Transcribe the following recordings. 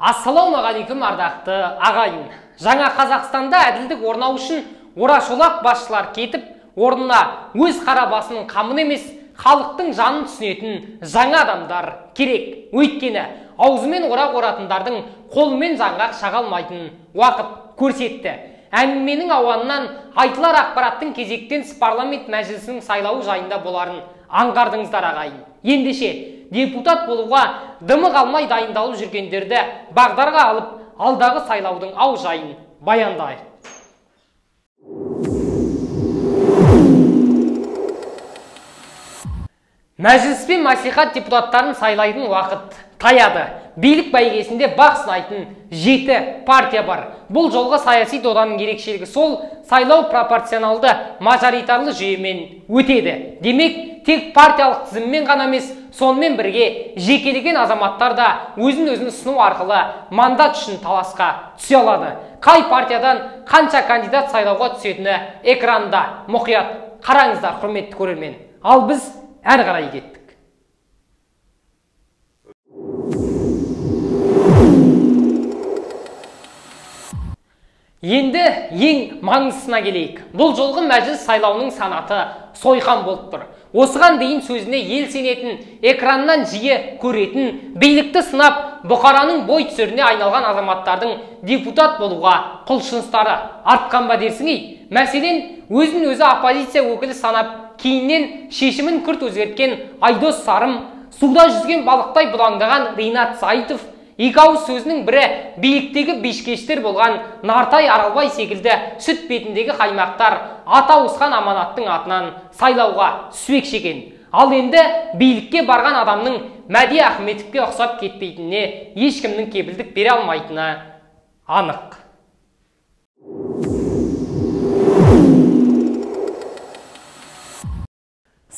Ассалаумағалейкум ардақты ағайын. Жаңа Қазақстанда әділдік орнау үшін орашолақ басшылар кетіп, орнына өз қара басының қамын емес, халықтың жанын түсінетін жаңа адамдар керек. Өйткені аузымен орақ оратындардың қолымен жаңғақ шаға алмайтын уақыт көрсетті. Әңгіменің ауанынан айтылар ақпараттың кезектен парламент мәжілісінің сайлауы жайында боларын аңғардыңыздар ағайын. Ендеше депутат болуға дымы қалмай дайындалып жүргендерді бағдарға алып, алдағы сайлаудың ау жайын баяндайық. Мәжіліс пен мәслихат депутаттарын сайлайтын уақыт таяды. Билік бәйгесінде бақ сынайтын 7 партия бар. Бұл жолғы саяси доданың ерекшелігі сол, сайлау пропорционалды мажоритарлы жүйемен өтеді. Демек, тек партиялық тізіммен ғана емес, сонымен бірге жекелеген азаматтар да өзін ұсыну арқылы мандат үшін таласқа түсе алады. Қай партиядан қанша кандидат сайлауға түсетіні экранда мұқият қараңыздар, құрметті көрермен. Ал біз әрі қарай кеттік. Енді ең маңыздысына келейік. Бұл жолғы мәжіліс сайлауының санаты сойқан болып тұр. Осыған дейін сөзіне ел сенетін, экраннан жиі көретін, билікті сынап, бұқараның бой түсеріне айналған азаматтардың депутат болуға құлшыныстары артқан ба дерсің-ей? Мәселен, өзін-өзі оппозиция өкілі санап, кейіннен шешімін күрт өзгерткен Айдос Сарым, суда жүзген балықтай бұлаңдаған Ринат Сайтов, екі ауыз сөзінің бірі биіктегі бешкештер болған Нартай Аралбай секілді сүт бетіндегі қаймақтар ата ауысқан аманаттың атынан сайлауға түспекші екен. Ал енді билікке барған адамның Мәди Ахметовке ұқсап кетпейтініне ешкімнің кепілдік бере алмайтыны анық.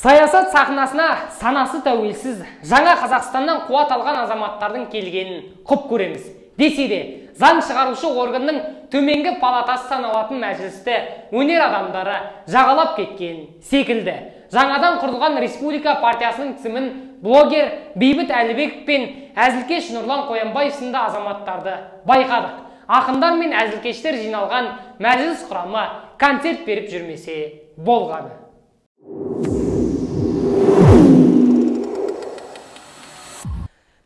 Саясат сахнасына санасы тәуелсіз, жаңа Қазақстаннан қуат алған азаматтардың келгенін құп көреміз. Десе де, заң шығарушы органның төменгі палатасы саналатын мәжілісті өнер адамдары жағалап кеткен секілді. Жаңадан құрылған Республика партиясының тізімін блогер Бейбіт Әлібеков пен әзілкеш Нұрлан Қоянбаев сынды азаматтарды байқадық. Ақындар мен әзілкештер жиналған мәжіліс құрамы концерт беріп жүрмесе болғаны.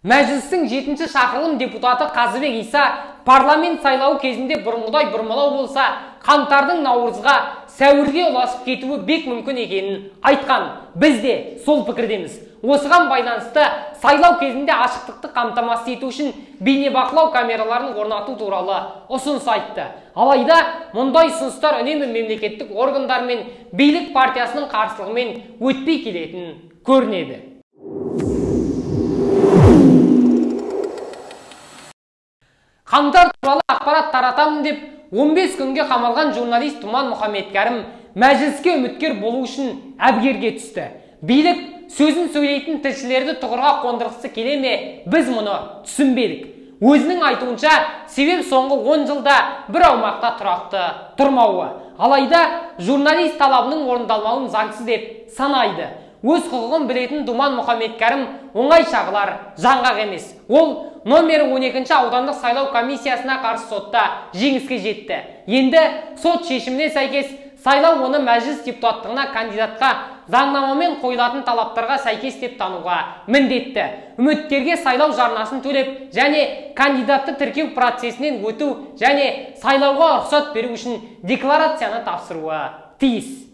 Мәжілістің 7-ші шақырылым депутаты Қазыбек Иса парламент сайлауы кезінде бұрынғыдай бұрмалау болса, қаңтардың наурызға, сәуірге ұласып кетуі бек мүмкін екенін айтқан. Біз де сол пікірдеміз. Осыған байланысты сайлау кезінде ашықтықты қамтамасыз ету үшін бейнебақылау камераларын орнату туралы ұсыныс айтты. Алайда мұндай ұсыныстар үнемі мемлекеттік органдар мен билік партиясының қарсылығымен өтпей келетін көрінеді. Қаңтар туралы ақпарат таратамын деп 15 күнге қамалған журналист Тұман Мұхаммедкәрім мәжіліске үміткер болу үшін әбігерге түсті. Билік сөзін сөйлейтін тілшілерді тұғырға қондырғысы келе ме, біз мұны түсінбедік. Өзінің айтуынша, себеп соңғы 10 жылда бір аумақта тұрақты тұрмауы. Алайда журналист талабының орындалмауын заңсыз деп санайды. Өз құқығын білетін Думан Мұхаммедкәрім оңай шағылар жаңғақ емес. Ол номері 12-ші аудандық сайлау комиссиясына қарсы сотта жеңіске жетті. Енді сот шешіміне сәйкес сайлау оны мәжіліс депутаттығына кандидатқа заңнамамен қойылатын талаптарға сәйкес деп тануға міндетті. Үміткерге сайлау жарнасын төлеп және кандидатты тіркеу процесінен өту және сайлауға рұқсат беру үшін декларацияны тапсыруы тиіс.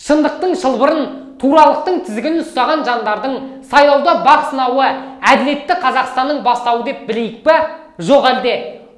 Шындықтың шылбырын, туралықтың тізгінін ұстаған жандардың сайлауда бақ сынауы әділетті Қазақстанның бастауы деп білейік пе? Жоқ әлде,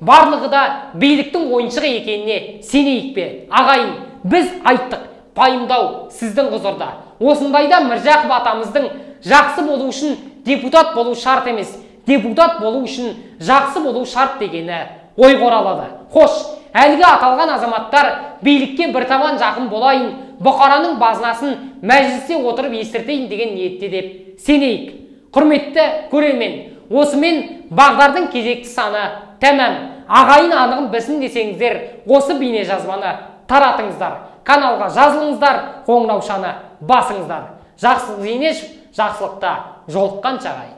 барлығы да биліктің ойыншығы екеніне сенейік пе? Ағайын, біз айттық, пайымдау сіздің құзырда. Осындайда Міржақып атамыздың жақсы болу үшін депутат болу шарт емес, депутат болу үшін жақсы болу шарт дегені ой қоралады. Хош, әлгі аталған азаматтар билікке бір табан жақын болайын, бұқараның базынасын мәжілісте отырып естіртейін деген ниетте деп сенейік. Құрметті көрермен, осымен бағдардың кезекті саны тәмам. Ағайын анығын білсін десеңіздер, осы бейне жазбаны таратыңыздар. Каналға жазылыңыздар, қоңыраушаны басыңыздар. Жақсылық Зейнешев, жақсылықта жолыққанша ағайын.